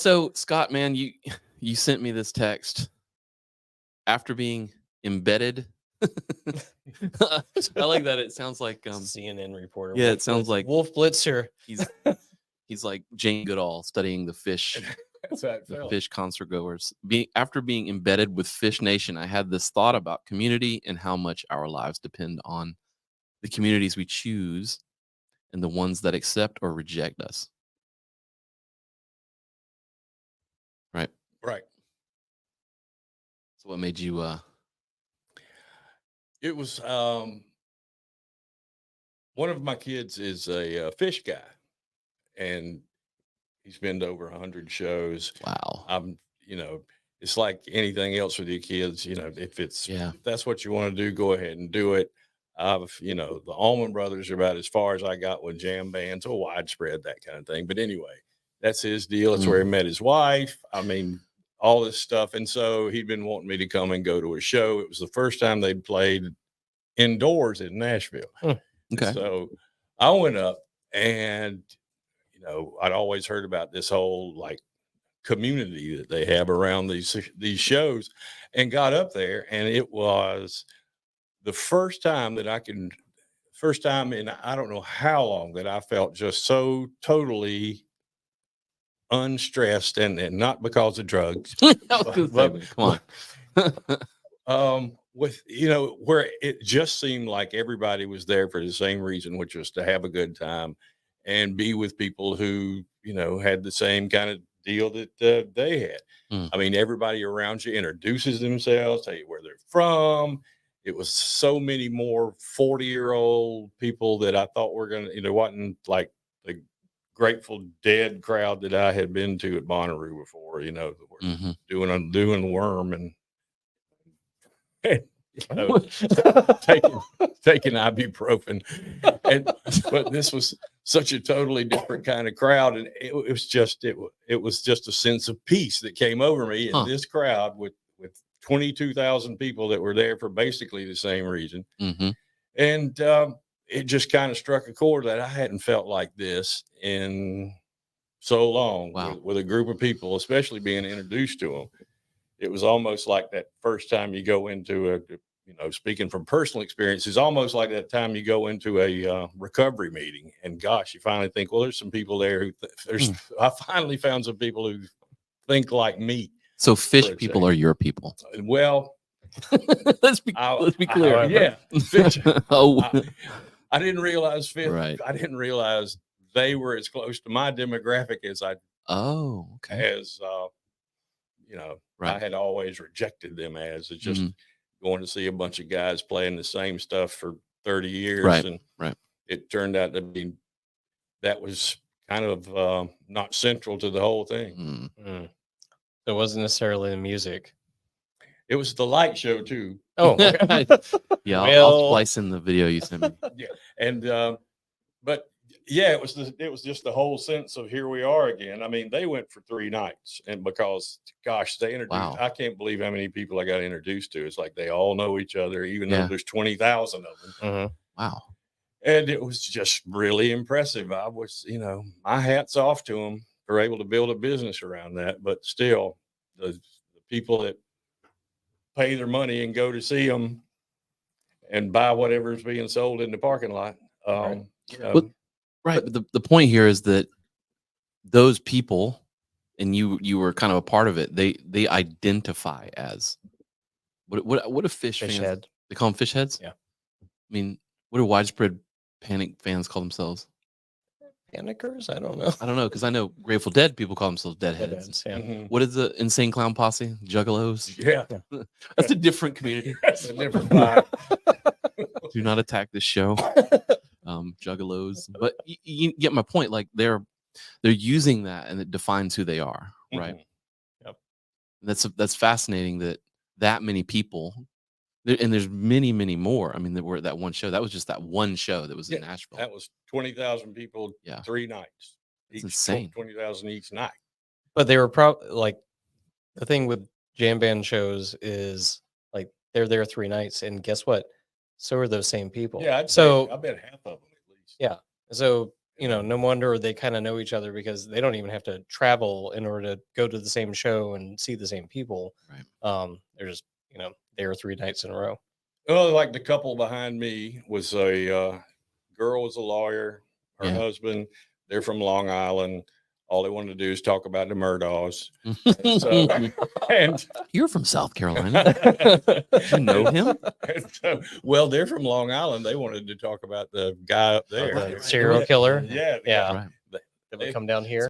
So, Scott, man, you sent me this text after being embedded. I like that. It sounds like CNN reporter. Yeah, it sounds like Wolf Blitzer. He's like Jane Goodall studying the Phish, That's how it the felt. Phish concert goers. After being embedded with Phish Nation, I had this thought about community and how much our lives depend on the communities we choose and the ones that accept or reject us. Right. Right. So what made you It was one of my kids is a Phish guy, and he's been to over 100 shows. wow. I'm, it's like anything else with your kids. If that's what you want to do, go ahead and do it. The Allman Brothers are about as far as I got with jam bands, or widespread, that kind of thing. But anyway, that's his deal. It's where he met his wife. I mean, all this stuff. And so he'd been wanting me to come and go to a show. It was the first time they'd played indoors in Nashville. Okay. So I went up, and, I'd always heard about this whole like community that they have around these shows, and got up there, and it was the first time in I don't know how long that I felt just so totally unstressed, and not because of drugs. Come on. With where it just seemed like everybody was there for the same reason, which was to have a good time and be with people who had the same kind of deal that they had. I mean, everybody around you introduces themselves, tell you where they're from. It was so many more 40-year-old people that I thought were gonna, wasn't like the Grateful Dead crowd that I had been to at Bonnaroo before. Doing the worm and taking ibuprofen, but this was such a totally different kind of crowd, and it was just a sense of peace that came over me in this crowd with 22,000 people that were there for basically the same reason. And it just kind of struck a chord that I hadn't felt like this in so long. With a group of people, especially being introduced to them. It was almost like that first time you go into speaking from personal experience, it's almost like that time you go into a recovery meeting, and gosh, you finally think, well, there's some people there I finally found some people who think like me. So Phish people are your people. Well, let's be clear. Yeah. Phish, I didn't realize Phish. Right. I didn't realize they were as close to my demographic as I. Oh, okay. As I had always rejected them as it's just going to see a bunch of guys playing the same stuff for 30 years. And it turned out to be, that was kind of not central to the whole thing. So it wasn't necessarily the music. It was the light show too. Oh, okay. Yeah. I'll splice in the video you sent me. Yeah. And, but yeah, it was just the whole sense of here we are again. I mean, they went for 3 nights, and because gosh, they introduced, I can't believe how many people I got introduced to. It's like they all know each other, even though there's 20,000 of them. Wow. And it was just really impressive. I was, my hat's off to them for able to build a business around that. But still, the people that pay their money and go to see them and buy whatever's being sold in the parking lot. But the point here is that those people, and you were kind of a part of it, they identify as what do Phish fans? Head. They call them Phish heads? Yeah. I mean, what do widespread Panic fans call themselves? Panickers? I don't know, because I know Grateful Dead people call themselves Deadheads. Yeah. What is the Insane Clown Posse? Juggalos? Yeah. That's a different community. That's a different vibe. Do not attack this show. Juggalos. But you get my point. Like they're using that, and it defines who they are, right? Yep. That's fascinating that many people, and there's many more. I mean, there were at that one show. That was just that one show that was in Nashville. That was 20,000 people. 3 nights. It's insane. 20,000 each night. But they were probably like, the thing with jam band shows is like they're there 3 nights, and guess what? So are those same people. Yeah, I bet half of them at least. Yeah. So no wonder they kind of know each other because they don't even have to travel in order to go to the same show and see the same people. Right. They're just, there 3 nights in a row. Well, like the couple behind me was a girl was a lawyer, her Yeah. husband, they're from Long Island. All they wanted to do is talk about the Murdaughs. And You're from South Carolina. You know him? well, they're from Long Island. They wanted to talk about the guy up there. The serial killer. Yeah. Yeah. Right. That would come down here.